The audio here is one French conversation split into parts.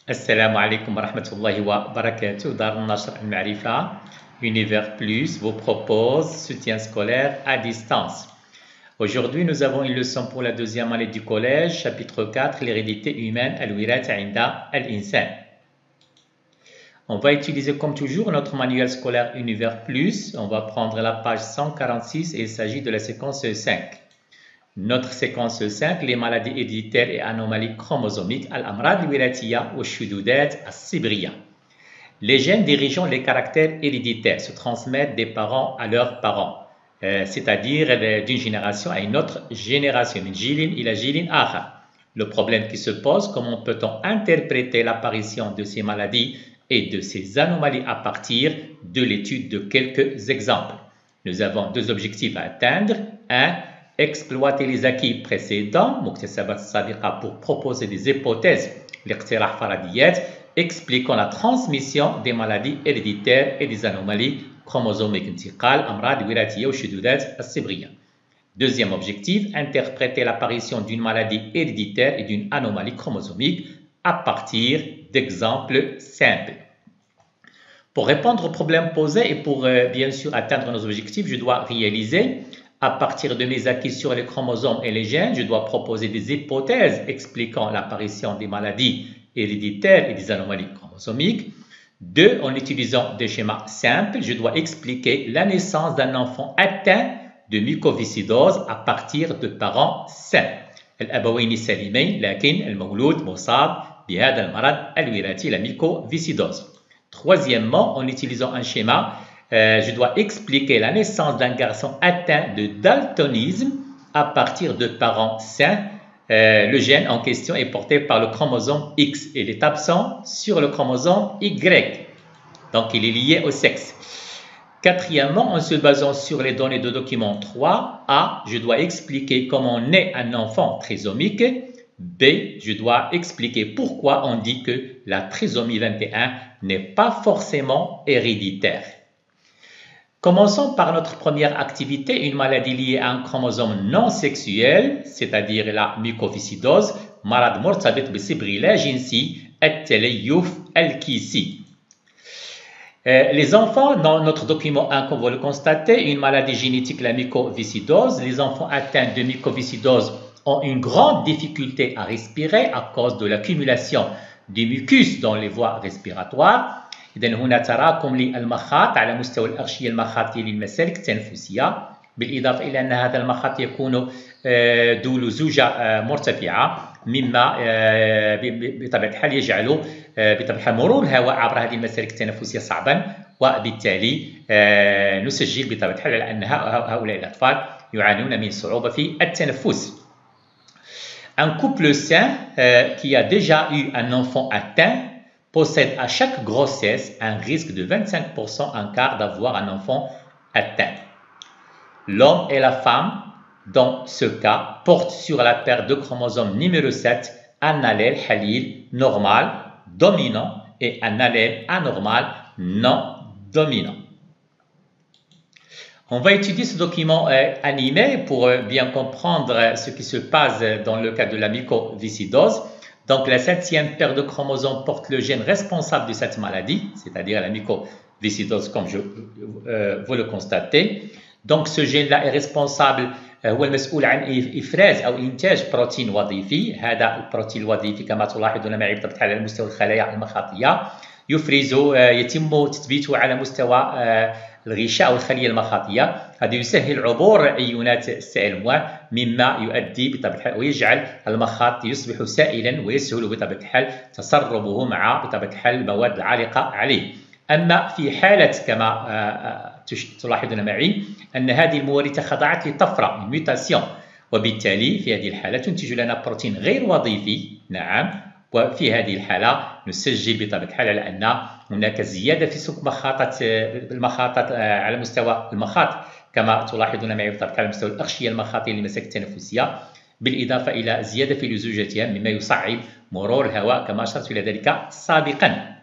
Assalamu alaikum wa rahmatullahi wa barakatuh. Dar Nashr al-Ma'rifa, Univers Plus vous propose soutien scolaire à distance. Aujourd'hui, nous avons une leçon pour la deuxième année du collège, chapitre 4, l'hérédité humaine, al-wirat inda al-insan. On va utiliser comme toujours notre manuel scolaire Univers Plus. On va prendre la page 146 et il s'agit de la séquence 5. Notre séquence 5, les maladies héréditaires et anomalies chromosomiques, al-amrad al-wiratiya wa shududat al-sibriya. Les gènes dirigeant les caractères héréditaires se transmettent des parents à leurs parents, c'est-à-dire d'une génération à une autre génération, min jilin ila jilin akhar. Le problème qui se pose, comment peut-on interpréter l'apparition de ces maladies et de ces anomalies à partir de l'étude de quelques exemples. Nous avons deux objectifs à atteindre. Un, exploiter les acquis précédents, pour proposer des hypothèses, expliquant la transmission des maladies héréditaires et des anomalies chromosomiques. Deuxième objectif, interpréter l'apparition d'une maladie héréditaire et d'une anomalie chromosomique à partir d'exemples simples. Pour répondre aux problèmes posés et pour bien sûr atteindre nos objectifs, je dois réaliser à partir de mes acquis sur les chromosomes et les gènes, je dois proposer des hypothèses expliquant l'apparition des maladies héréditaires et des anomalies chromosomiques. Deux, en utilisant des schémas simples, je dois expliquer la naissance d'un enfant atteint de mucoviscidose à partir de parents sains. الأبوين سليمين لكن المولود مصاب بهذا المرض الوراثي la mucoviscidose. Troisièmement, en utilisant un schéma, je dois expliquer la naissance d'un garçon atteint de daltonisme à partir de parents sains. Le gène en question est porté par le chromosome X et il est absent sur le chromosome Y. Donc, il est lié au sexe. Quatrièmement, en se basant sur les données de document 3A, je dois expliquer comment naît un enfant trisomique. B, je dois expliquer pourquoi on dit que la trisomie 21 n'est pas forcément héréditaire. Commençons par notre première activité, une maladie liée à un chromosome non sexuel, c'est-à-dire la mucoviscidose, malade مرتبط بسبغ جنسي التليف الكيسي. Les enfants, dans notre document 1, comme vous le constatez, une maladie génétique, la mucoviscidose. Les enfants atteints de mucoviscidose ont une grande difficulté à respirer à cause de l'accumulation du mucus dans les voies respiratoires. إذن هنا تراكم للمخاط على مستوى الأغشية المخاطية للمسالك التنفسية، بالإضافة إلى أن هذا المخاط يكون ذو لزوجة مرتفعة، مما بطبيعة الحال يجعل بطبيعة الحال مرور الهواء عبر هذه المسالك التنفسية صعبا، وبالتالي نسجل بطبيعة الحال على أن هؤلاء الأطفال يعانون من صعوبة في التنفس. Un couple sain qui a déjà eu un enfant atteint possède à chaque grossesse un risque de 25% en cas d'avoir un enfant atteint. L'homme et la femme, dans ce cas, portent sur la paire de chromosomes numéro 7 un allèle halil normal dominant et un allèle anormal non dominant. On va étudier ce document animé pour bien comprendre ce qui se passe dans le cas de la mucoviscidose. Donc, la septième paire de chromosomes porte le gène responsable de cette maladie, c'est-à-dire la mucoviscidose, comme vous le constatez. Donc, ce gène-là est responsable هو المسؤول عن إفراز أو إنتاج بروتين وظيفي. هذا البروتين الوظيفي كما تلاحظون معي بطبيعة الحال على مستوى الخلايا المخاطية يتم تثبيته على مستوى الغشاء أو الخلية المخاطية. هذا يسهل عبور أيونات السائل مما يؤدي بطبيعة الحال ويجعل المخاط يصبح سائلا ويسهل بطبيعة الحال تسربه مع بطبيعة الحال المواد العالقة عليه. أما في حالة كما تلاحظون معي أن هذه الموارد خضعت لطفرة ميوتاسيون، وبالتالي في هذه الحالة تنتج لنا بروتين غير وظيفي. نعم، وفي هذه الحالة نسجل بطبيعة الحال على أن هناك زيادة في سوق المخاطات على مستوى المخاط كما تلاحظون معي بطبيعة الحال على مستوى الأغشية المخاطية للمسالك التنفسية، بالإضافة إلى زيادة في لزوجتها مما يصعب مرور الهواء كما أشرت إلى ذلك سابقا.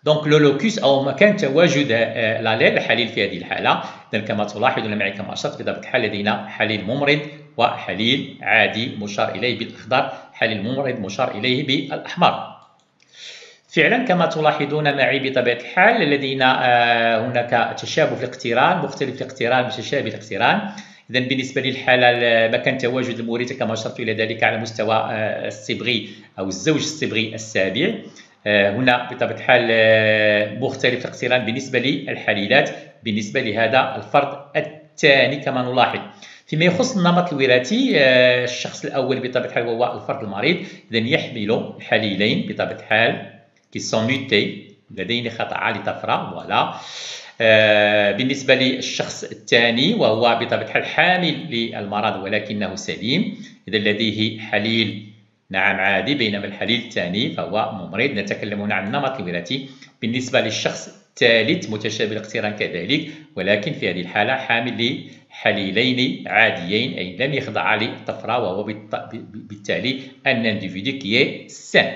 دونك لو لوكوس أو مكان تواجد الاليل الحليل في هذه الحالة، كما تلاحظون معي كما أشرت بطبيعة الحال لدينا حليل ممرض وحليل عادي مشار إليه بالأخضر، حليل ممرض مشار إليه بالأحمر. فعلا كما تلاحظون معي بطبيعة الحال لدينا هناك تشابه في الاقتران، مختلف الاقتران، متشابه الاقتران. إذا بالنسبة للحالة مكان تواجد المورثة كما أشرت إلى ذلك على مستوى الصبغي أو الزوج الصبغي السابع. هنا بطبيعة الحال مختلف الاقتران بالنسبة للحليلات بالنسبة لهذا الفرد الثاني كما نلاحظ. فيما يخص النمط الوراثي الشخص الأول بطبيعة الحال هو الفرد المريض، إذا يحمل الحليلين بطبيعة الحال qui sont mutés لديه خطأ عالي طفرة فوالا. بالنسبة للشخص الثاني وهو بطبيعة الحال حامل للمرض ولكنه سليم، إذا لديه حليل نعم عادي، بينما الحليل الثاني فهو ممرض. نتكلم هنا عن النمط الوراثي. بالنسبة للشخص الثالث متشابه الاقتران كذلك، ولكن في هذه الحالة حامل لحليلين عاديين أي لم يخضع للطفرة، وهو بالتالي un individu qui est sain.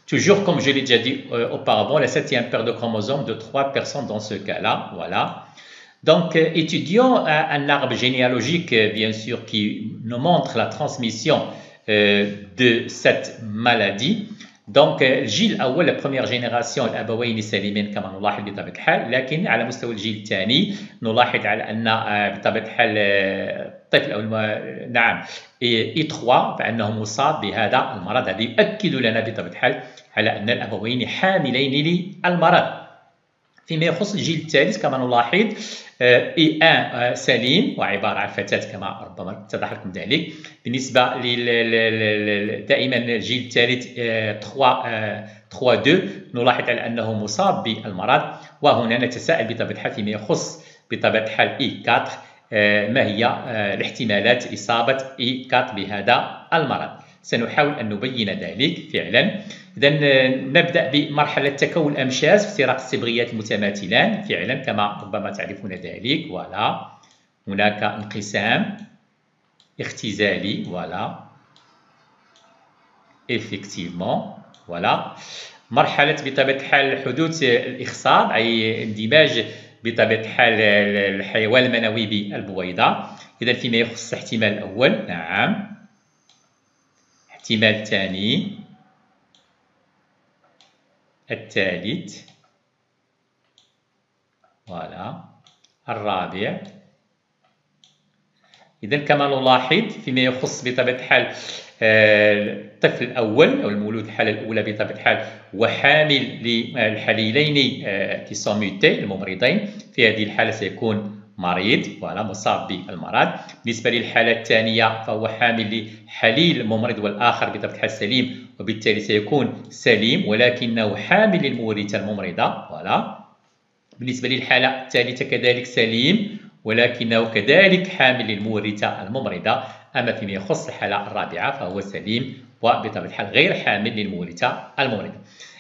Toujours, comme je l'ai déjà dit auparavant, la 7e paire de chromosomes de 3 personnes dans ce cas-là. Voilà. Donc, étudions un arbre généalogique, bien sûr, qui nous montre la transmission de cette maladie. Donc, الجيل الأول la première génération الأبوين سليمين كما نلاحظ بطبيعة الحال، لكن على مستوى الجيل الثاني نلاحظ على أن بطبيعة الحال الطفل أو نعم E3 فإنه مصاب بهذا المرض. هذا يؤكد لنا بطبيعة الحال على أن الأبوين حاملين للمرض. فيما يخص الجيل الثالث كما نلاحظ E1 سليم وعبارة عن فتاة كما ربما اتضح لكم ذلك. بالنسبة دائما الجيل الثالث 3-2 نلاحظ على أنه مصاب بالمرض. وهنا نتساءل بطبيعة الحال فيما يخص بطبيعة الحال E4 ما هي الاحتمالات إصابة E4 بهذا المرض. سنحاول أن نبين ذلك فعلا. إذا نبدأ بمرحلة تكون الأمشاج في افتراق الصبغيات المتماثلان فعلا كما ربما تعرفون ذلك. ولا هناك انقسام اختزالي ولا effectivement ولا مرحلة بطبيعة الحال حدوث الإخصاب أي اندماج بطبيعة الحال الحيوان المنوي بالبويضة. إذا فيما يخص الاحتمال الأول نعم، الاحتمال الثاني، الثالث، فوالا الرابع. إذا كما نلاحظ فيما يخص بطبيعة الحال الطفل الأول أو المولود الحالة الأولى بطبيعة الحال وحامل للحليلين كي سون ميوتي الممرضين، في هذه الحالة سيكون مريض ولا مصاب بالمرض. بالنسبة للحالة الثانية فهو حامل لحليل ممرض والآخر بطبيعة الحال سليم، وبالتالي سيكون سليم ولكنه حامل للمورثة الممرضة ولا. بالنسبة للحالة الثالثة كذلك سليم ولكنه كذلك حامل للمورثة الممرضة. أما فيما يخص الحالة الرابعة فهو سليم وبطبيعة الحال غير حامل للمورثة الممرضة.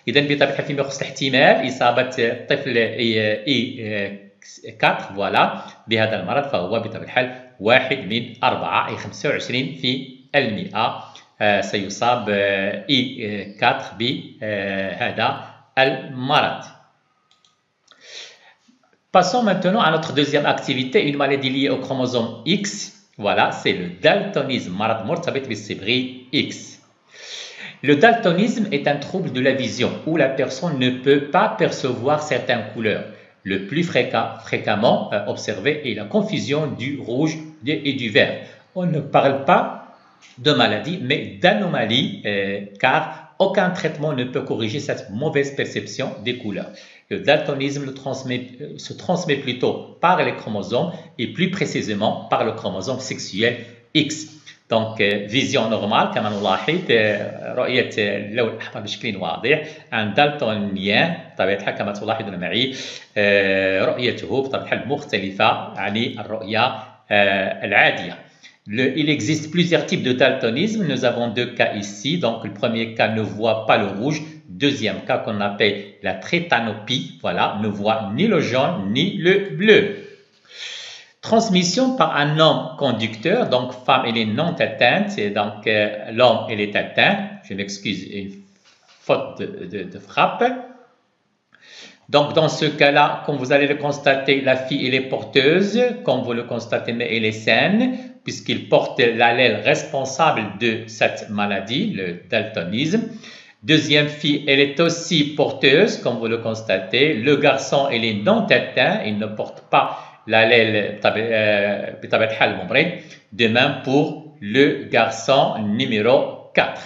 إذا بطبيعة الحال فيما يخص احتمال إصابة طفل E4 فوالا بهذا المرض فهو بطبيعة الحال 1 من 4 أي 25% سيصاب E4 بهذا المرض. Passons maintenant à notre deuxième activité, une maladie liée au chromosome X. Voilà, c'est le daltonisme, مرض مرتبط بالصبغي X. Le daltonisme est un trouble de la vision où la personne ne peut pas percevoir certaines couleurs. Le plus fréquemment observé est la confusion du rouge et du vert. On ne parle pas de maladie, mais d'anomalie, car aucun traitement ne peut corriger cette mauvaise perception des couleurs. Le daltonisme se transmet plutôt par les chromosomes et plus précisément par le chromosome sexuel X. Donc, vision normale كما نلاحظ رؤية اللون الأحمر بشكل واضح. un daltonien بطبيعة الحال كما تلاحظون معي رؤيته بطبيعة الحال مختلفة عن الرؤية العادية. Il existe plusieurs types de daltonisme. Nous avons deux cas ici. Donc, le premier cas ne voit pas le rouge. Deuxième cas qu'on appelle la trétanopie, voilà, ne voit ni le jaune ni le bleu. Transmission par un homme conducteur, donc femme elle est non atteinte, et donc l'homme elle est atteint. Je m'excuse, une faute de frappe. Donc dans ce cas-là, comme vous allez le constater, la fille elle est porteuse, comme vous le constatez, mais elle est saine, puisqu'il porte l'allèle responsable de cette maladie, le daltonisme. Deuxième fille, elle est aussi porteuse, comme vous le constatez. Le garçon, il est non atteint, il ne porte pas l'allèle بطبيعة الحال الممرض. De même pour le garçon numéro 4.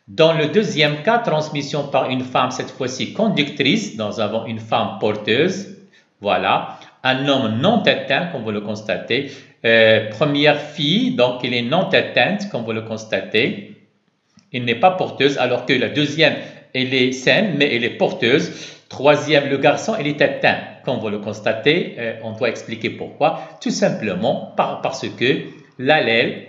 Dans le deuxième cas, transmission par une femme, cette fois-ci conductrice, nous avons une femme porteuse, voilà. Un homme non atteint, comme vous le constatez. Première fille, donc elle est non atteinte, comme vous le constatez. Elle n'est pas porteuse, alors que la deuxième, elle est saine, mais elle est porteuse. Troisième, le garçon, il est atteint. Comme vous le constatez, on doit expliquer pourquoi. Tout simplement parce que l'allèle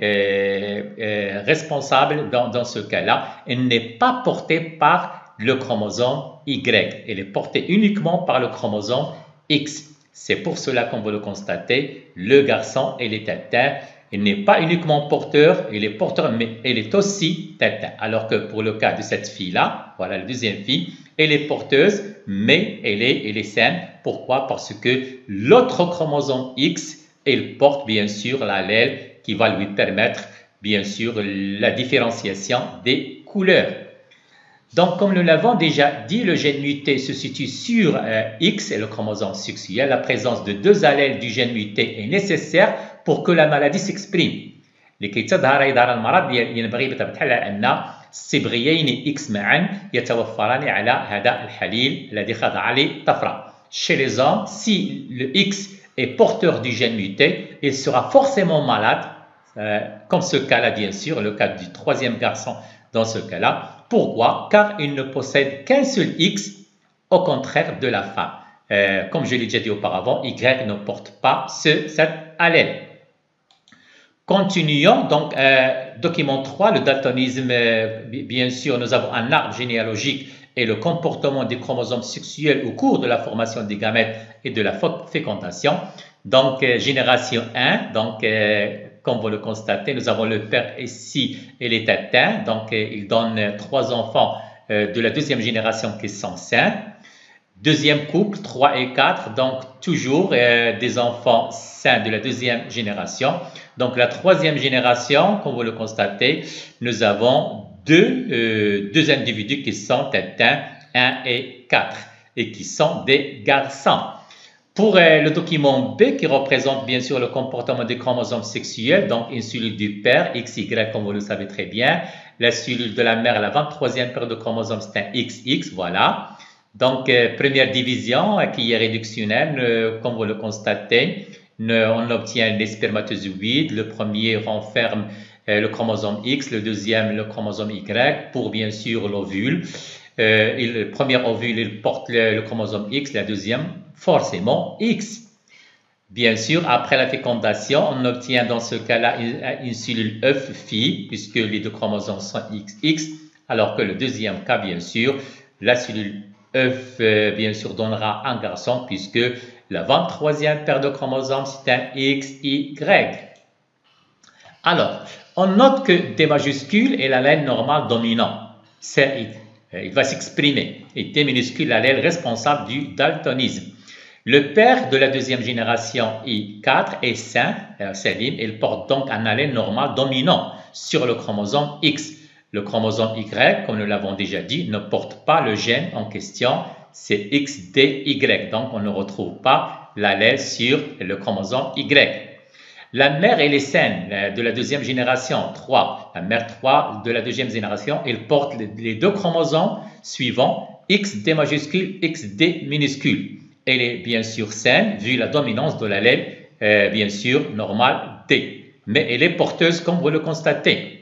responsable dans ce cas-là, elle n'est pas portée par le chromosome Y. Elle est portée uniquement par le chromosome X. C'est pour cela, comme vous le constatez, le garçon, il est atteint. Il n'est pas uniquement porteur, il est porteur, mais elle est aussi atteinte. Alors que pour le cas de cette fille-là, voilà la deuxième fille, elle est porteuse, mais elle est saine. Pourquoi? Parce que l'autre chromosome X, elle porte bien sûr l'allèle qui va lui permettre, bien sûr, la différenciation des couleurs. Donc, comme nous l'avons déjà dit, le gène muté se situe sur X et le chromosome sexuel. La présence de deux allèles du gène muté est nécessaire pour que la maladie s'exprime. لكي تظهر إظهار المرض ينبغي بطبيعة الحال أن الصبغيين X معا يتوفران على هذا الحليل الذي خضع للطفرة. Chez les hommes, si le X est porteur du gène muté, il sera forcément malade, comme ce cas-là bien sûr, le cas du troisième garçon dans ce cas-là. Pourquoi? Car il ne possède qu'un seul X, au contraire de la femme. Comme je l'ai déjà dit auparavant, Y ne porte pas cet allèle. Continuons, donc, document 3, le daltonisme, bien sûr, nous avons un arbre généalogique et le comportement des chromosomes sexuels au cours de la formation des gamètes et de la fécondation. Donc, génération 1, donc, comme vous le constatez, nous avons le père ici, il est atteint, donc il donne 3 enfants de la deuxième génération qui sont sains. Deuxième couple, 3 et 4, donc toujours des enfants sains de la deuxième génération. Donc la troisième génération, comme vous le constatez, nous avons deux individus qui sont atteints, 1 et 4, et qui sont des garçons. Pour le document B, qui représente bien sûr le comportement des chromosomes sexuels, donc une cellule du père, XY, comme vous le savez très bien, la cellule de la mère, la 23e paire de chromosomes, c'est un XX, voilà. Donc, première division qui est réductionnelle, comme vous le constatez, on obtient les spermatozoïdes. Le premier renferme le chromosome X, le deuxième le chromosome Y, pour bien sûr l'ovule. Le premier ovule il porte le chromosome X, la deuxième forcément X. Bien sûr, après la fécondation, on obtient dans ce cas-là une cellule œuf fille, puisque les deux chromosomes sont XX, alors que le deuxième cas, bien sûr, la cellule œuf, bien sûr, donnera un garçon, puisque la 23e paire de chromosomes, c'est un XY. Alors, on note que D majuscule est l'allèle normal dominant. Il va s'exprimer. Et D minuscule, l'allèle responsable du daltonisme. Le père de la deuxième génération I4 est sain, Salim, il porte donc un allèle normal dominant sur le chromosome X. Le chromosome Y, comme nous l'avons déjà dit, ne porte pas le gène en question, c'est XDY, donc on ne retrouve pas l'allèle sur le chromosome Y. La mère, elle est saine, de la deuxième génération, 3. La mère 3 de la deuxième génération, elle porte les deux chromosomes suivants, XD majuscule, XD minuscule. Elle est bien sûr saine, vu la dominance de l'allèle, bien sûr, normal D. Mais elle est porteuse, comme vous le constatez.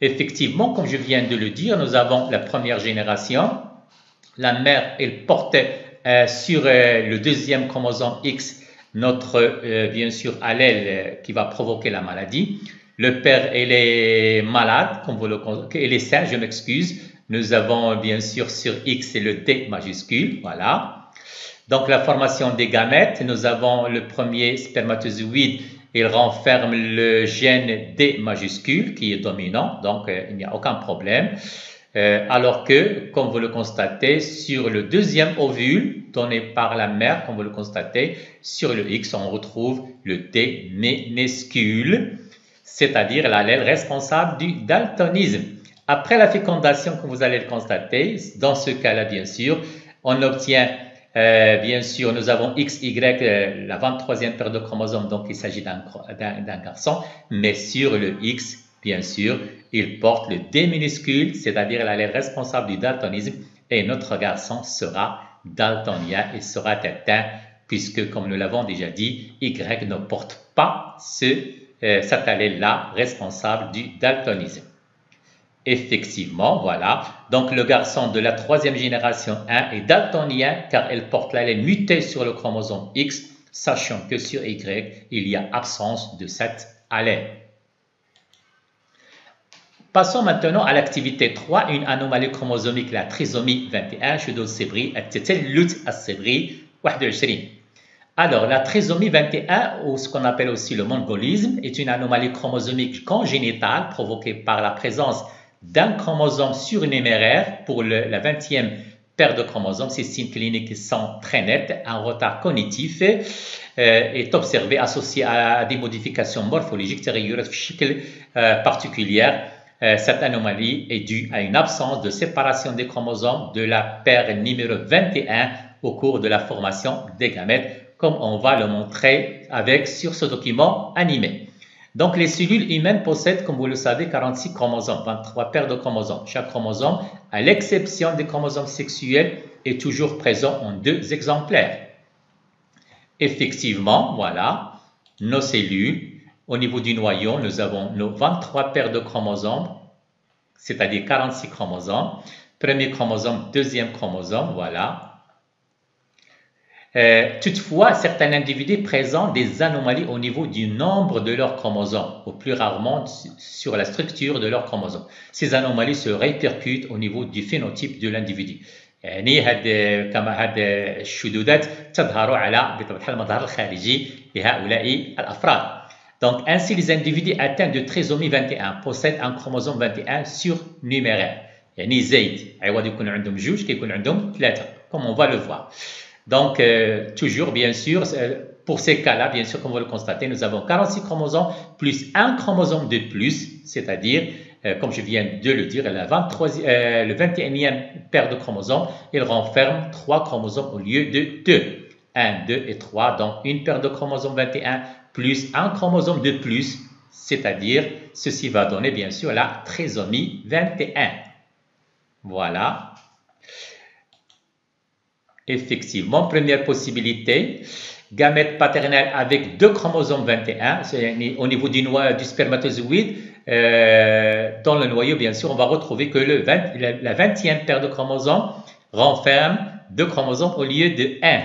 Effectivement, comme je viens de le dire, nous avons la première génération. La mère, elle portait sur le deuxième chromosome X notre, bien sûr, allèle qui va provoquer la maladie. Le père, elle est malade, comme vous le constatez, elle est saine, je m'excuse. Nous avons bien sûr sur X et le D majuscule, voilà. Donc la formation des gamètes, nous avons le premier spermatozoïde. Il renferme le gène D majuscule qui est dominant, donc il n'y a aucun problème. Alors que, comme vous le constatez, sur le deuxième ovule donné par la mère, comme vous le constatez, sur le X, on retrouve le D minuscule, c'est-à-dire l'allèle responsable du daltonisme. Après la fécondation, comme vous allez le constater, dans ce cas-là, bien sûr, on obtient, bien sûr, nous avons XY, la 23e paire de chromosomes, donc il s'agit d'un garçon, mais sur le X, bien sûr, il porte le D minuscule, c'est-à-dire elle est responsable du daltonisme, et notre garçon sera daltonien et sera atteint, puisque, comme nous l'avons déjà dit, Y ne porte pas cet allèle-là responsable du daltonisme. Effectivement, voilà. Donc, le garçon de la 3e génération 1 est daltonien car elle porte l'allèle muté sur le chromosome X, sachant que sur Y, il y a absence de cet allèle. Passons maintenant à l'activité 3, une anomalie chromosomique, la trisomie 21, شذوذ الصبغي التتلت الصبغي 21. Alors, la trisomie 21, ou ce qu'on appelle aussi le mongolisme, est une anomalie chromosomique congénitale provoquée par la présence d'un chromosome surnuméraire pour la 20e paire de chromosomes. Ces signes cliniques sont très nets. Un retard cognitif est observé associé à des modifications morphologiques particulières. Cette anomalie est due à une absence de séparation des chromosomes de la paire numéro 21 au cours de la formation des gamètes, comme on va le montrer sur ce document animé. Donc, les cellules humaines possèdent, comme vous le savez, 46 chromosomes, 23 paires de chromosomes. Chaque chromosome, à l'exception des chromosomes sexuels, est toujours présent en 2 exemplaires. Effectivement, voilà, nos cellules, au niveau du noyau, nous avons nos 23 paires de chromosomes, c'est-à-dire 46 chromosomes. Premier chromosome, deuxième chromosome, voilà. Toutefois, certains individus présentent des anomalies au niveau du nombre de leurs chromosomes, ou plus rarement sur la structure de leurs chromosomes. Ces anomalies se répercutent au niveau du phénotype de l'individu. يعني هاد الشذوذات تظهر على بطبيعة الحال المظهر الخارجي لهؤلاء الأفراد. Donc, ainsi, les individus atteints de trisomie 21 possèdent un chromosome 21 surnuméraire. يعني زايد عوض يكون عندهم جوج كيكون عندهم 3 comme on va le voir. Donc, toujours, bien sûr, pour ces cas-là, bien sûr, comme vous le constatez, nous avons 46 chromosomes plus un chromosome de plus, c'est-à-dire, comme je viens de le dire, le 21e paire de chromosomes, il renferme 3 chromosomes au lieu de 2. 1, 2 et 3, donc une paire de chromosomes 21 plus un chromosome de plus, c'est-à-dire, ceci va donner, bien sûr, la trisomie 21. Voilà. Effectivement, première possibilité, gamète paternelle avec 2 chromosomes 21, au niveau du spermatozoïde, dans le noyau, bien sûr, on va retrouver que la 20e paire de chromosomes renferme 2 chromosomes au lieu de 1.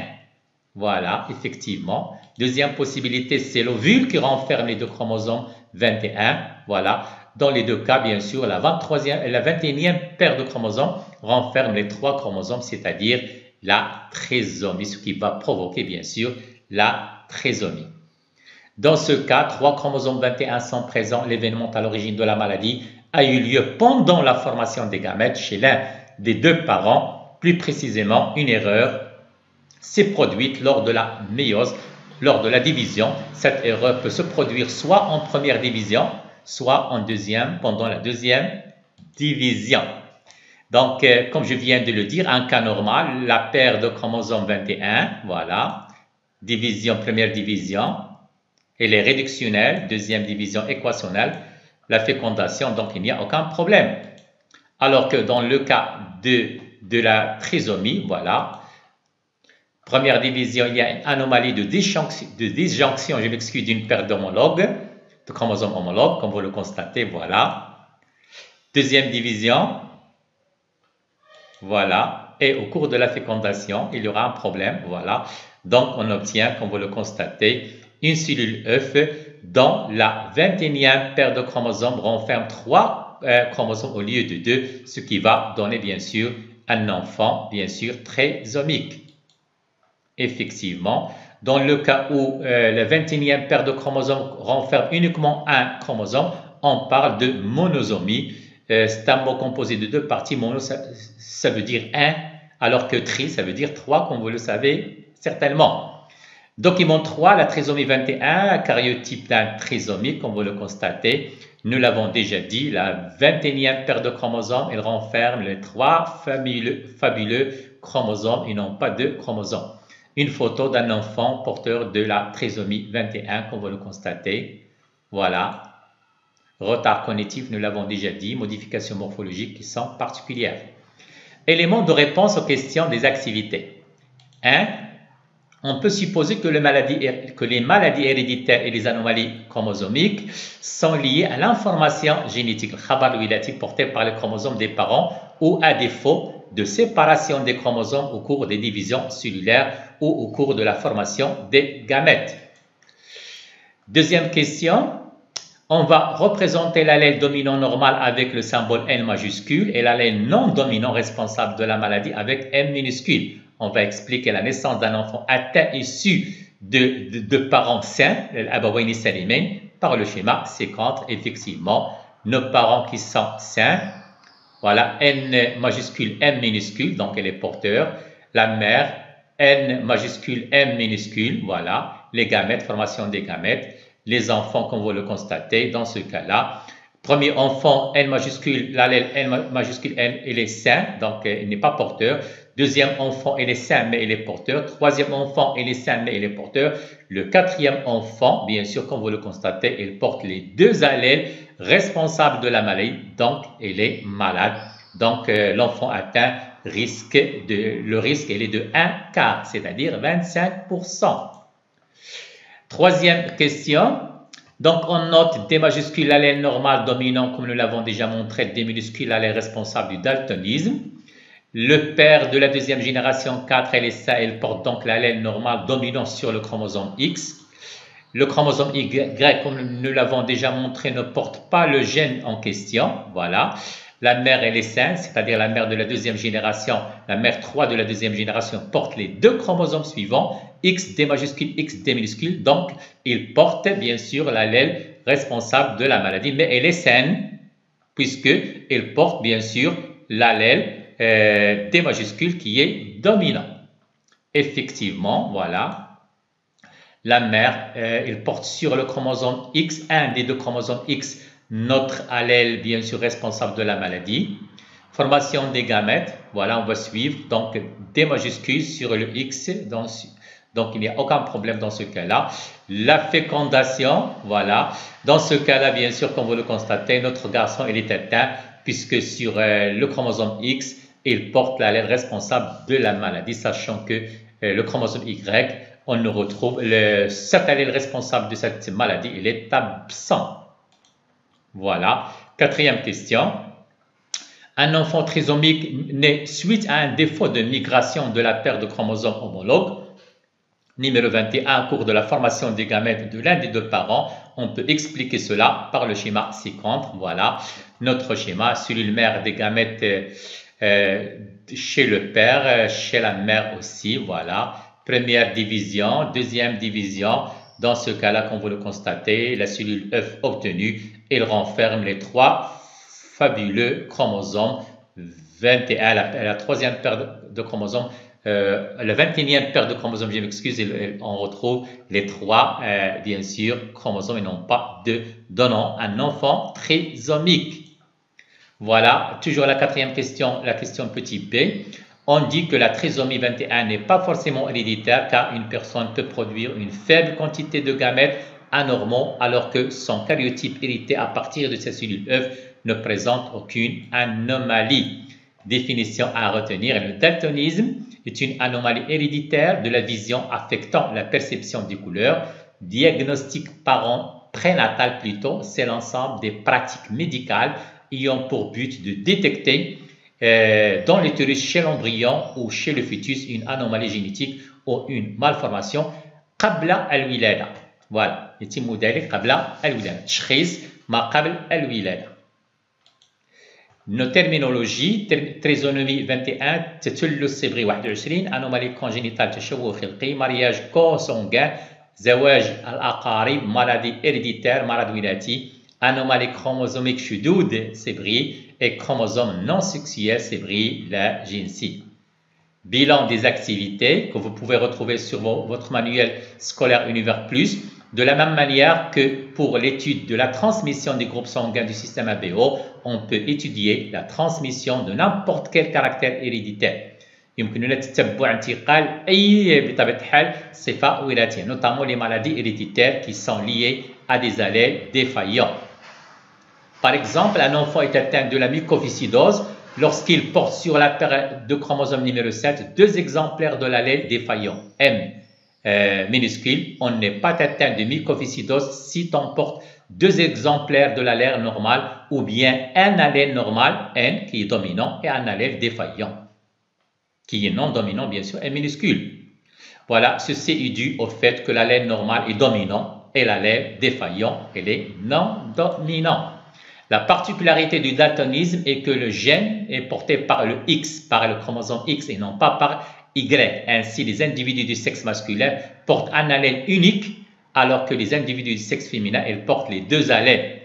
Voilà, effectivement. Deuxième possibilité, c'est l'ovule qui renferme les 2 chromosomes 21. Voilà. Dans les 2 cas, bien sûr, la 21e paire de chromosomes renferme les 3 chromosomes, c'est-à-dire la trisomie, ce qui va provoquer, bien sûr, la trisomie. Dans ce cas, 3 chromosomes 21 sont présents. L'événement à l'origine de la maladie a eu lieu pendant la formation des gamètes chez l'un des 2 parents. Plus précisément, une erreur s'est produite lors de la méiose, lors de la division. Cette erreur peut se produire soit en première division, soit en deuxième, pendant la deuxième division. Donc, comme je viens de le dire, un cas normal, la paire de chromosomes 21, voilà, division, première division, elle est réductionnelle, deuxième division équationnelle, la fécondation, donc il n'y a aucun problème. Alors que dans le cas de la trisomie, voilà, première division, il y a une anomalie de disjonction, je m'excuse, d'une paire d'homologues, de chromosomes homologues, comme vous le constatez, voilà. Deuxième division, voilà, et au cours de la fécondation, il y aura un problème, voilà. Donc, on obtient, comme vous le constatez, une cellule œuf dont la 21e paire de chromosomes renferme 3 chromosomes au lieu de 2, ce qui va donner, bien sûr, un enfant, bien sûr, trisomique. Effectivement, dans le cas où la 21e paire de chromosomes renferme uniquement un chromosome, on parle de monosomie. C'est un mot composé de 2 parties. Mono, ça veut dire 1, alors que tri, ça veut dire 3, comme vous le savez certainement. Document 3, la trisomie 21, cariotype d'un trisomie, comme vous le constatez. nous l'avons déjà dit, la 21e paire de chromosomes, elle renferme les 3 fabuleux chromosomes et non pas 2 chromosomes. Une photo d'un enfant porteur de la trisomie 21, comme vous le constatez. Voilà. Retard cognitif, nous l'avons déjà dit, modifications morphologiques qui sont particulières. Éléments de réponse aux questions des activités. 1. On peut supposer que les maladies héréditaires et les anomalies chromosomiques sont liées à l'information génétique, le khabar wilayatik porté par les chromosomes des parents ou à défaut de séparation des chromosomes au cours des divisions cellulaires ou au cours de la formation des gamètes. Deuxième question, on va représenter l'allèle dominant normal avec le symbole N majuscule et l'allèle non dominant responsable de la maladie avec M minuscule. On va expliquer la naissance d'un enfant atteint issu de parents sains, l'abawayni salimain, par le schéma ci-contre. Effectivement, nos parents qui sont sains, voilà, N majuscule, M minuscule, donc elle est porteur. La mère, N majuscule, M minuscule, voilà, les gamètes, formation des gamètes. Les enfants, comme vous le constatez, dans ce cas-là, premier enfant, N majuscule, l'allèle N majuscule, N, il est sain, donc il n'est pas porteur. Deuxième enfant, il est sain, mais il est porteur. Troisième enfant, il est sain, mais il est porteur. Le quatrième enfant, bien sûr, comme vous le constatez, il porte les 2 allèles responsables de la maladie, donc il est malade. Donc l'enfant atteint le risque, il est de 1 quart, c'est-à-dire 25%. Troisième question. Donc, on note D majuscule, l'allèle normal dominant, comme nous l'avons déjà montré, D minuscule, l'allèle responsable du daltonisme. Le père de la deuxième génération 4, elle est ça, elle porte donc l'allèle normal dominant sur le chromosome X. Le chromosome Y, comme nous l'avons déjà montré, ne porte pas le gène en question. Voilà. La mère, elle est saine, c'est-à-dire la mère de la deuxième génération, la mère 3 de la deuxième génération porte les 2 chromosomes suivants, X, D majuscule, X, D minuscule. Donc, il porte bien sûr l'allèle responsable de la maladie, mais elle est saine puisqu'elle porte bien sûr l'allèle D majuscule qui est dominant. Effectivement, voilà, la mère, elle porte sur le chromosome X, un des 2 chromosomes X, notre allèle bien sûr responsable de la maladie. Formation des gamètes, voilà, on va suivre, donc D majuscule sur le X, donc il n'y a aucun problème dans ce cas-là. La fécondation, voilà, dans ce cas-là, bien sûr, comme vous le constatez, notre garçon, il est atteint puisque sur le chromosome X, il porte l'allèle responsable de la maladie, sachant que le chromosome Y, on ne retrouve cet allèle responsable de cette maladie, il est absent. Voilà. Quatrième question. Un enfant trisomique né suite à un défaut de migration de la paire de chromosomes homologues. Numéro 21, au cours de la formation des gamètes de l'un des 2 parents, on peut expliquer cela par le schéma ci-contre. Voilà, notre schéma, cellule mère des gamètes chez le père, chez la mère aussi. Voilà, première division, deuxième division. Dans ce cas-là, comme vous le constatez, la cellule œuf obtenue, elle renferme les 3 fabuleux chromosomes 21, la troisième paire de chromosomes. La 21e paire de chromosomes, je m'excuse, on retrouve les 3, bien sûr, chromosomes et non pas 2, donnant un enfant trisomique. Voilà, toujours la 4e question, la question petit b. On dit que la trisomie 21 n'est pas forcément héréditaire car une personne peut produire une faible quantité de gamètes anormaux alors que son karyotype hérité à partir de sa cellule œuf ne présente aucune anomalie. Définition à retenir, le daltonisme est une anomalie héréditaire de la vision affectant la perception des couleurs. Diagnostic parent prénatal plutôt, c'est l'ensemble des pratiques médicales ayant pour but de détecter dans l'utérus chez l'embryon ou chez le fœtus une anomalie génétique ou une malformation qabla al-wilada. Voilà, يتم ذلك قبل الولادة. تشخيص ما قبل الولادة. Nos terminologies, trisomie 21, تتلس صبغي 21, anomalie congénitale تشوه خلقي, mariage consanguin, زواج الأقارب, maladie héréditaire, مرض وراثي, anomalie chromosomique شذوذ صبغي et chromosome non sexuel صبغي لا جنسي. Bilan des activités que vous pouvez retrouver sur votre manuel scolaire Univers Plus. De la même manière que pour l'étude de la transmission des groupes sanguins du système ABO, on peut étudier la transmission de n'importe quel caractère héréditaire. يمكننا تتبع انتقال أي بطبيعة الحال صفة وراثية, notamment les maladies héréditaires qui sont liées à des allèles défaillants. Par exemple, un enfant est atteint de la mucoviscidose lorsqu'il porte sur la paire de chromosome numéro 7 deux exemplaires de l'allèle défaillant, M minuscule. On n'est pas atteint de mucoviscidose si on porte deux exemplaires de l'allèle normal ou bien un allèle normal, N, qui est dominant, et un allèle défaillant, qui est non dominant, bien sûr, est minuscule. Voilà, ceci est dû au fait que l'allèle normal est dominant et l'allèle défaillant, elle est non dominant. La particularité du daltonisme est que le gène est porté par le X, par le chromosome X et non pas par Y. Ainsi, les individus du sexe masculin portent un allèle unique, alors que les individus du sexe féminin, ils portent les deux allèles.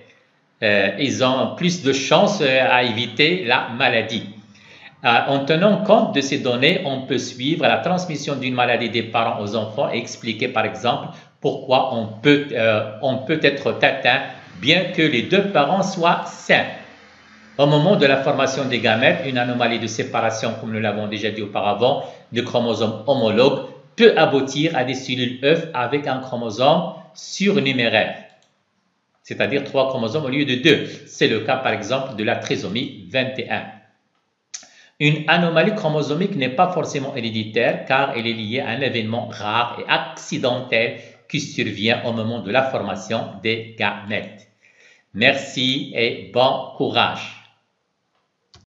Ils ont plus de chances à éviter la maladie. En tenant compte de ces données, on peut suivre la transmission d'une maladie des parents aux enfants et expliquer par exemple pourquoi on peut être atteint bien que les deux parents soient sains. Au moment de la formation des gamètes, une anomalie de séparation, comme nous l'avons déjà dit auparavant, de chromosomes homologues peut aboutir à des cellules œufs avec un chromosome surnuméraire, c'est-à-dire 3 chromosomes au lieu de 2. C'est le cas par exemple de la trisomie 21. Une anomalie chromosomique n'est pas forcément héréditaire car elle est liée à un événement rare et accidentel qui survient au moment de la formation des gamètes. Merci et bon courage.